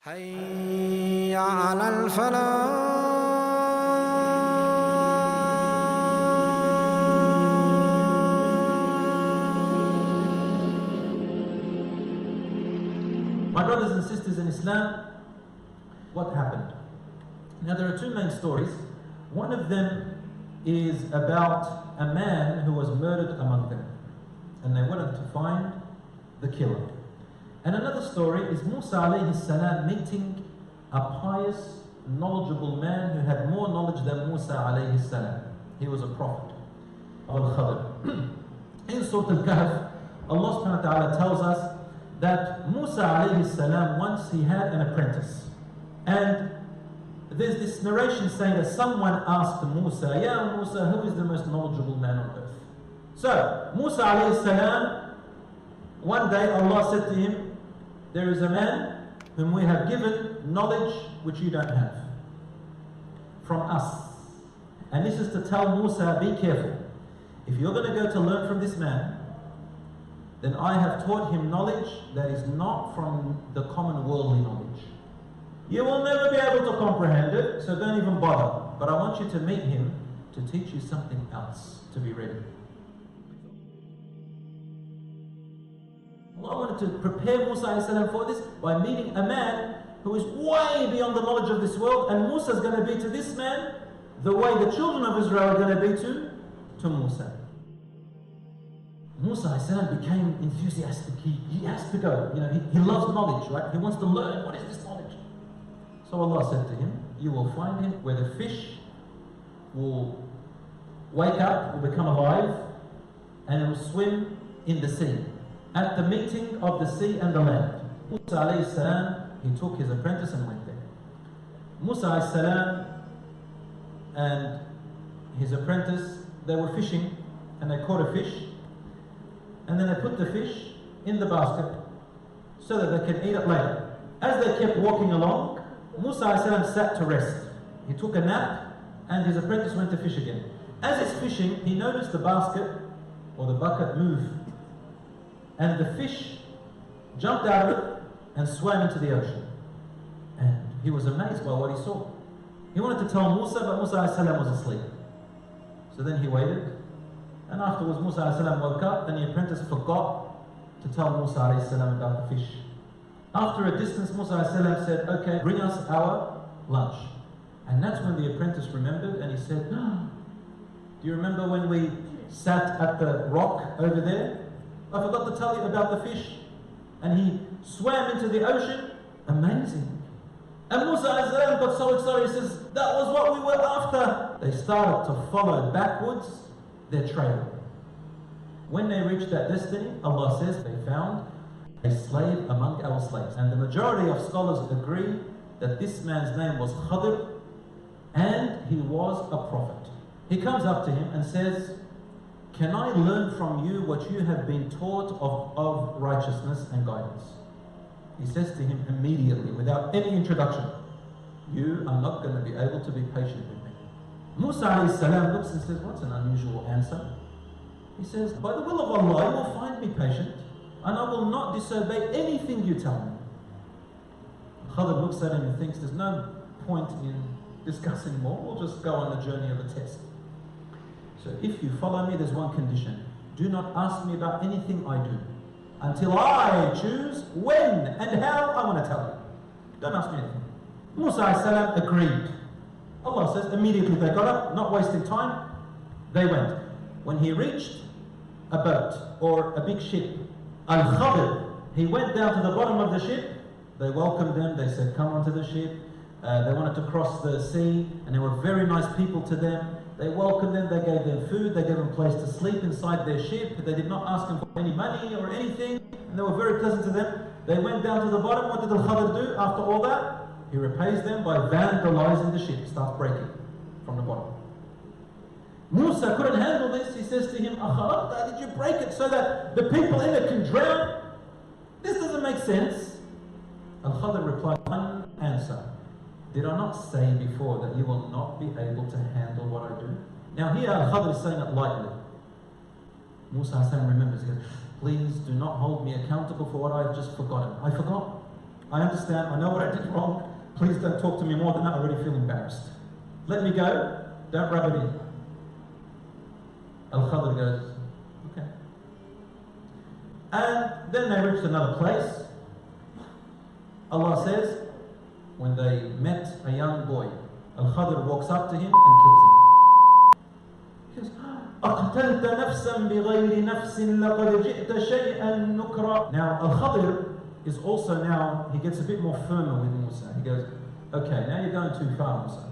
حي على الفلاح. My brothers and sisters in Islam, what happened? Now there are two main stories. One of them is about a man who was murdered among them, and they wanted to find the killer. And another story is Musa alayhi salam meeting a pious, knowledgeable man who had more knowledge than Musa alayhi salam. He was a prophet. Al-Khidr. In Surah Al-Kahf, Allah subhanahu wa ta'ala tells us that Musa alayhi salam, once he had an apprentice. And there's this narration saying that someone asked Musa, "Ya Musa, who is the most knowledgeable man on earth?" So, Musa alayhi salam, one day Allah said to him, "There is a man whom we have given knowledge which you don't have from us." And this is to tell Musa, be careful. If you're going to go to learn from this man, then I have taught him knowledge that is not from the common worldly knowledge. You will never be able to comprehend it, so don't even bother. But I want you to meet him to teach you something else, to be ready. Allah wanted to prepare Musa for this by meeting a man who is way beyond the knowledge of this world, and Musa is going to be to this man the way the children of Israel are going to be to Musa. Musa became enthusiastic. He has to go. He loves knowledge, right? He wants to learn. What is this knowledge? So Allah said to him, you will find him where the fish will wake up, will become alive, and it will swim in the sea, at the meeting of the sea and the land. Musa alayhi salam, he took his apprentice and went there. Musa alayhi salam and his apprentice, they were fishing, and they caught a fish, and then they put the fish in the basket so that they can eat it later. As they kept walking along, Musa alayhi salam sat to rest. He took a nap, and his apprentice went to fish again. As he's fishing, he noticed the basket or the bucket move, and the fish jumped out of it and swam into the ocean. And he was amazed by what he saw. He wanted to tell Musa, but Musa alayhi salam was asleep. So then he waited, and afterwards Musa alayhi salam woke up, and the apprentice forgot to tell Musa alayhi salam about the fish. After a distance, Musa alayhi salam said, "Okay, bring us our lunch." And that's when the apprentice remembered, and he said, "Do you remember when we sat at the rock over there? I forgot to tell you about the fish." And he swam into the ocean. Amazing. And Musa alayhi salam got so excited, he says, "That was what we were after." They started to follow backwards their trail. When they reached that destiny, Allah says they found a slave among our slaves. And the majority of scholars agree that this man's name was Khidr, and he was a prophet. He comes up to him and says, "Can I learn from you what you have been taught of righteousness and guidance?" He says to him immediately, without any introduction, "You are not going to be able to be patient with me." Musa alayhi salam looks and says, "What's an unusual answer?" He says, "By the will of Allah, you will find me patient, and I will not disobey anything you tell me." Khidr looks at him and thinks, there's no point in discussing more, we'll just go on the journey of the test. So if you follow me, there's one condition. Do not ask me about anything I do until I choose when and how I want to tell you. Don't ask me anything. Musa alayhi salam agreed. Allah says immediately they got up, not wasting time, they went. When he reached a boat or a big ship, Al-Khidr, he went down to the bottom of the ship. They welcomed them, they said, "Come onto the ship." They wanted to cross the sea, and they were very nice people to them. They welcomed them, they gave them food, they gave them a place to sleep inside their ship. They did not ask them for any money or anything, and they were very pleasant to them. They went down to the bottom. What did Al-Khidr do after all that? He repays them by vandalizing the ship, starts breaking from the bottom. Musa couldn't handle this. He says to him, "Akharabta, did you break it so that the people in it can drown? This doesn't make sense." Al-Khidr replied, "One answer. Did I not say before that you will not be able to handle what I do?" Now here Al-Khidr is saying it lightly. Musa remembers, he goes, "Please do not hold me accountable for what I have just forgotten. I forgot. I understand, I know what I did wrong. Please don't talk to me more than that, I already feel embarrassed. Let me go, don't rub it in. Al-Khidr goes, okay. And then they reached another place. Allah says, when they met a young boy, Al-Khidr walks up to him and kills him. He goes, أَقْتَلْتَ نَفْسًا بِغَيْرِ نَفْسٍ لَقَدْ جِئْتَ شَيْئًا نُكْرًا. Now Al-Khidr is also now, he gets a bit more firmer with Musa. He goes, okay, now you're going too far, Musa.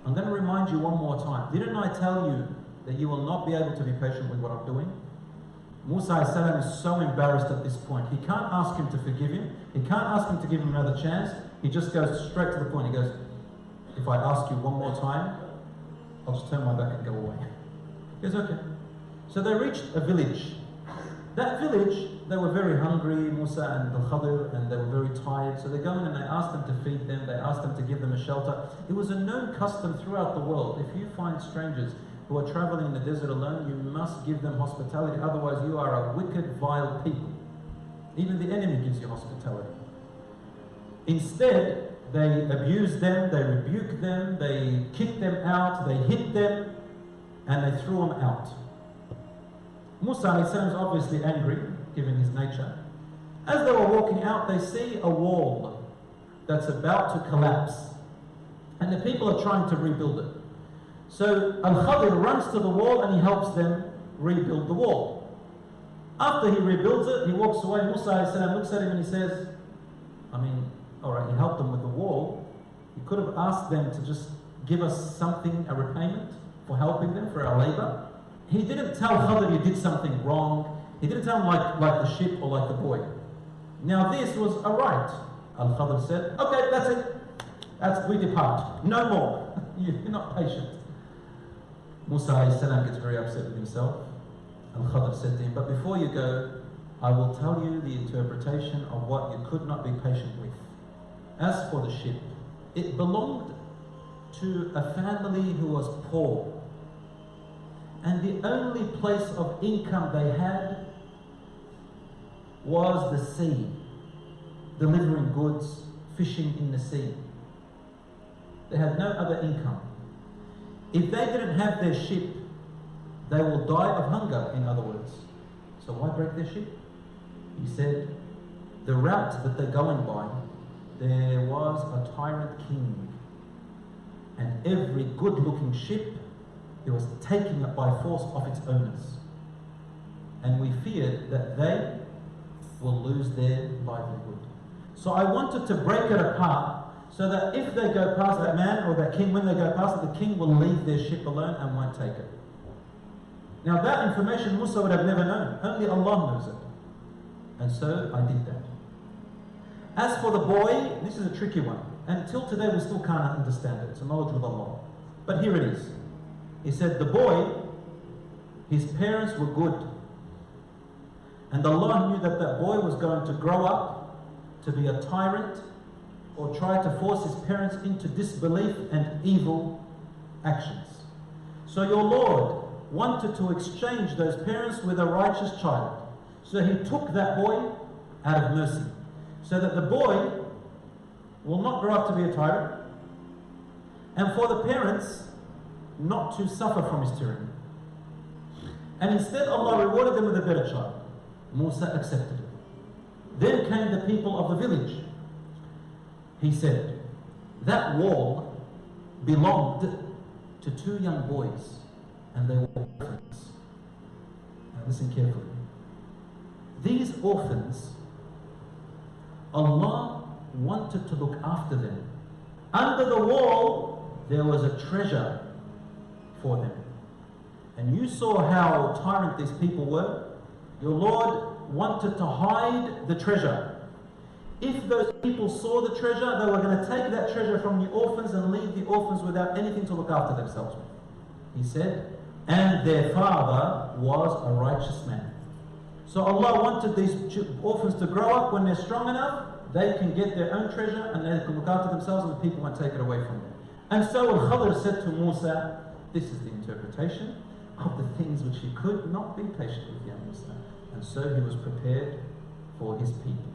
I'm going to remind you one more time. Didn't I tell you that you will not be able to be patient with what I'm doing? Musa is so embarrassed at this point. He can't ask him to forgive him. He can't ask him to give him another chance. He just goes straight to the point. He goes, if I ask you one more time, I'll just turn my back and go away. He goes, okay. So they reached a village. That village, they were very hungry, Musa and Al-Khidr, and they were very tired. So they go in and they asked them to feed them. They asked them to give them a shelter. It was a known custom throughout the world. If you find strangers who are traveling in the desert alone, you must give them hospitality. Otherwise, you are a wicked, vile people. Even the enemy gives you hospitality. Instead, they abused them, they rebuked them, they kicked them out, they hit them, and they threw them out. Musa is obviously angry, given his nature. As they were walking out, they see a wall that's about to collapse. And the people are trying to rebuild it. So Al-Khidr runs to the wall and he helps them rebuild the wall. After he rebuilds it, he walks away. Musa looks at him and he says, alright, he helped them with the wall. He could have asked them to just give us something, a repayment for helping them, for our labor. He didn't tell Khidr you did something wrong. He didn't tell him like the ship or like the boy. Now this was a right. Al-Khidr said, okay, that's it. We depart. No more. You're not patient. Musa gets very upset with himself. Al-Khidr said to him, but before you go, I will tell you the interpretation of what you could not be patient with. As for the ship, it belonged to a family who was poor. And the only place of income they had was the sea, delivering goods, fishing in the sea. They had no other income. If they didn't have their ship, they will die of hunger, in other words. So why break their ship? He said, the route that they're going by, there was a tyrant king. And every good-looking ship, he was taking it by force of its owners. And we feared that they will lose their livelihood. So I wanted to break it apart so that if they go past that man or that king, when they go past it, the king will leave their ship alone and won't take it. Now that information Musa would have never known. Only Allah knows it. And so I did that. As for the boy, this is a tricky one. And till today we still can't understand it. It's a knowledge with Allah. But here it is. He said the boy, his parents were good. And Allah knew that that boy was going to grow up to be a tyrant or try to force his parents into disbelief and evil actions. So your Lord wanted to exchange those parents with a righteous child. So he took that boy out of mercy, so that the boy will not grow up to be a tyrant, and for the parents not to suffer from his tyranny. And instead Allah rewarded them with a better child. Musa accepted it. Then came the people of the village. He said, that wall belonged to two young boys, and they were orphans. Now listen carefully. These orphans, Allah wanted to look after them. Under the wall, there was a treasure for them. And you saw how tyrant these people were. Your Lord wanted to hide the treasure. If those people saw the treasure, they were going to take that treasure from the orphans and leave the orphans without anything to look after themselves with. He said, and their father was a righteous man. So Allah wanted these orphans to grow up. When they're strong enough, they can get their own treasure and they can look after themselves and the people won't take it away from them. And so Al-Khidr said to Musa, this is the interpretation of the things which he could not be patient with young Musa. And so he was prepared for his people.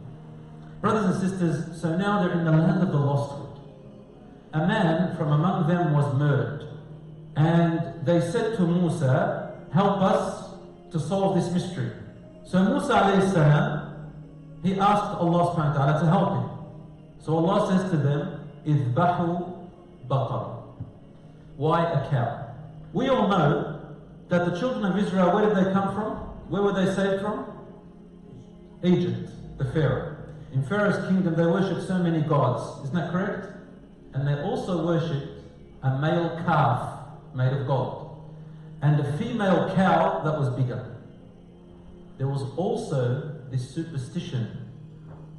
Brothers and sisters, so now they're in the land of the losthood. A man from among them was murdered. And they said to Musa, help us to solve this mystery. So Musa alayhi salam, he asked Allah subhanahu wa ta'ala to help him. So Allah says to them, اذبحوا بقرة. Why a cow? We all know that the children of Israel, where did they come from? Where were they saved from? Egypt, the Pharaoh. In Pharaoh's kingdom they worshipped so many gods, isn't that correct? And they also worshipped a male calf made of gold and a female cow that was bigger. There was also this superstition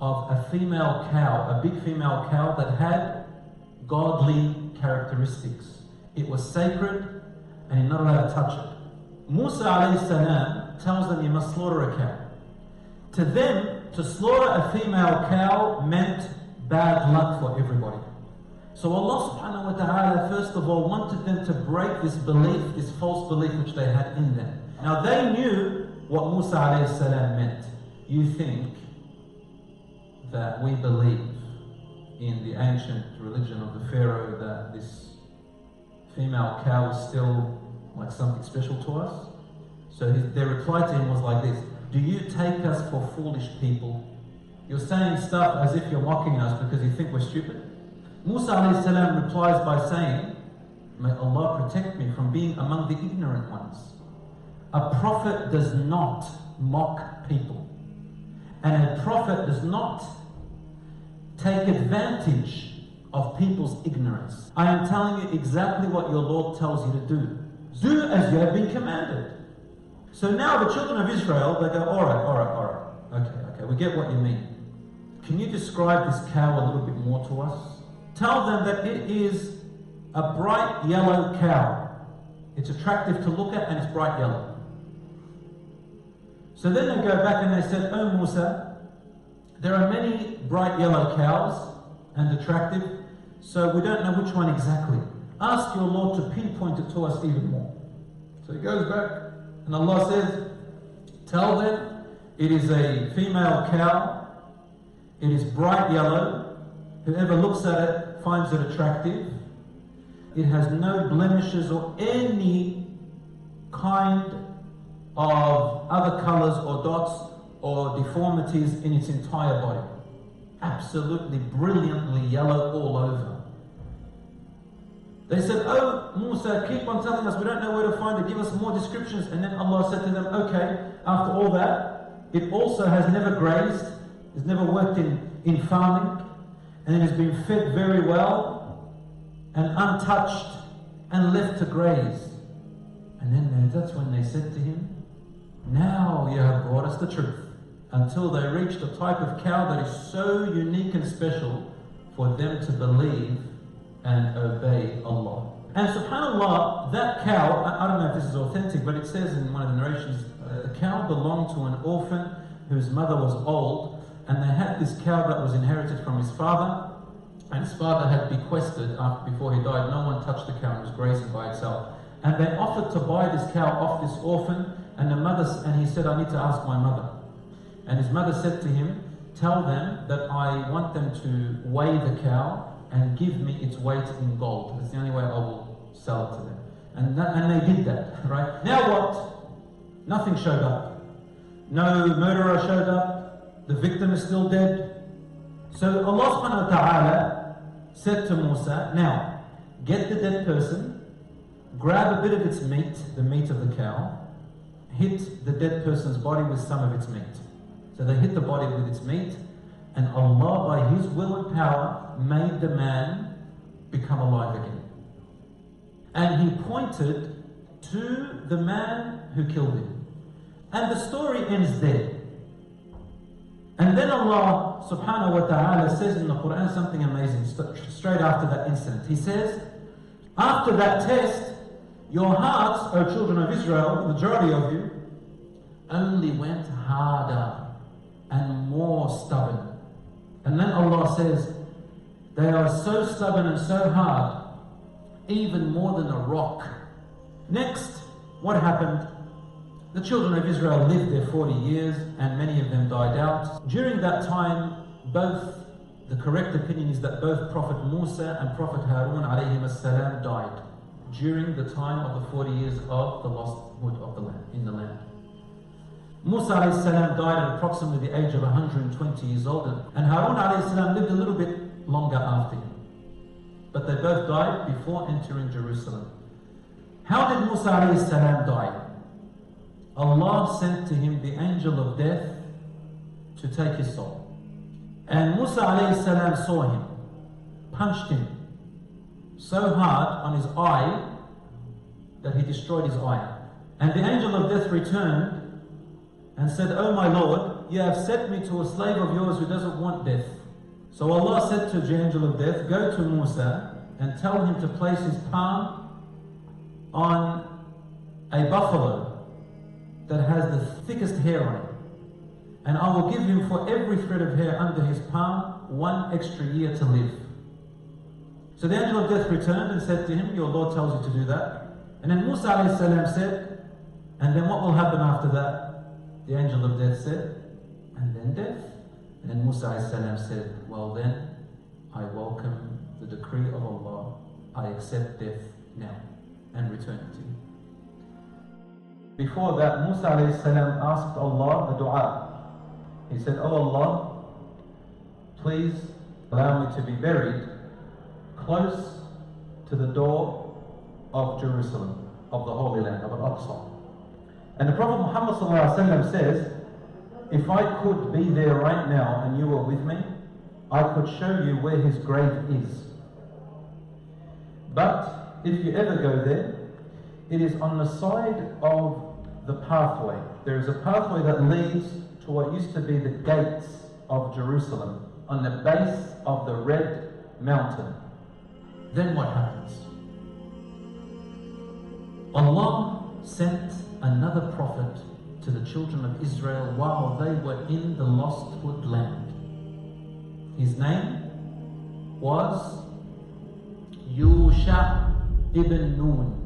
of a female cow, a big female cow that had godly characteristics. It was sacred and you're not allowed to touch it. Musa alayhi salam tells them you must slaughter a cow. To them, to slaughter a female cow meant bad luck for everybody. So Allah subhanahu wa ta'ala first of all wanted them to break this belief, this false belief which they had in them. Now they knew what Musa alayhi salam meant. You think that we believe in the ancient religion of the Pharaoh that this female cow is still like something special to us? So their reply to him was like this: do you take us for foolish people? You're saying stuff as if you're mocking us because you think we're stupid. Musa alayhi salam replies by saying, may Allah protect me from being among the ignorant ones. A prophet does not mock people. And a prophet does not take advantage of people's ignorance. I am telling you exactly what your Lord tells you to do. Do as you have been commanded. So now the children of Israel, they go, all right. Okay, we get what you mean. Can you describe this cow a little bit more to us? Tell them that it is a bright yellow cow. It's attractive to look at and it's bright yellow. So then they go back and they said, oh Musa, there are many bright yellow cows and attractive, so we don't know which one exactly. Ask your Lord to pinpoint it to us even more. So he goes back and Allah says, tell them it is a female cow, it is bright yellow, whoever looks at it finds it attractive, it has no blemishes or any kind of other colors or dots or deformities in its entire body. Absolutely brilliantly yellow all over. They said, oh Musa, keep on telling us, we don't know where to find it, give us more descriptions. And then Allah said to them, okay, after all that, it also has never grazed, has never worked in farming, and it has been fed very well and untouched and left to graze. And then that's when they said to him, now you have brought us the truth. Until they reached a type of cow that is so unique and special for them to believe and obey Allah. And subhanAllah, that cow, I don't know if this is authentic, but it says in one of the narrations, the cow belonged to an orphan whose mother was old, and they had this cow that was inherited from his father, and his father had bequested before he died. No one touched the cow, it was grazing by itself. And they offered to buy this cow off this orphan, and he said, I need to ask my mother. And his mother said to him, tell them that I want them to weigh the cow and give me its weight in gold. That's the only way I will sell it to them. And they did that, right? Now what? Nothing showed up. No murderer showed up. The victim is still dead. So Allah subhanahu wa ta'ala said to Musa, now, get the dead person, grab a bit of its meat, the meat of the cow, hit the dead person's body with some of its meat. So they hit the body with its meat, and Allah, by His will and power, made the man become alive again. And He pointed to the man who killed him. And the story ends there. And then Allah subhanahu wa ta'ala says in the Qur'an something amazing straight after that incident. He says, after that test, your hearts, O children of Israel, the majority of you, only went harder and more stubborn. And then Allah says, they are so stubborn and so hard, even more than a rock. Next, what happened? The children of Israel lived there 40 years and many of them died out. During that time, both, the correct opinion is that both Prophet Musa and Prophet Harun alayhim as-salam died during the time of the 40 years of the losthood of the land, in the land. Musa alayhi salam died at approximately the age of 120 years old, and Harun alayhi salam lived a little bit longer after him. But they both died before entering Jerusalem. How did Musa alayhi salam die? Allah sent to him the angel of death to take his soul. And Musa alayhi salam saw him, punched him so hard on his eye that he destroyed his eye. And the angel of death returned and said, "Oh my Lord, you have sent me to a slave of yours who doesn't want death." So Allah said to the angel of death, "Go to Musa and tell him to place his palm on a buffalo that has the thickest hair on it. And I will give him for every thread of hair under his palm 1 extra year to live." So the angel of death returned and said to him, "Your Lord tells you to do that." And then Musa alayhi salam said, "And then what will happen after that?" The angel of death said, "And then death." And then Musa alayhi salam said, "Well then, I welcome the decree of Allah. I accept death now and return it to you." Before that, Musa alayhi salam asked Allah a dua. He said, "Oh Allah, please allow me to be buried close to the door of Jerusalem, of the Holy Land, of Al-Aqsa." And the Prophet Muhammad ﷺ says, "If I could be there right now and you were with me, I could show you where his grave is. But if you ever go there, it is on the side of the pathway. There is a pathway that leads to what used to be the gates of Jerusalem, on the base of the Red Mountain." Then what happens? Allah sent another prophet to the children of Israel while they were in the losthood land. His name was Yusha ibn Nun.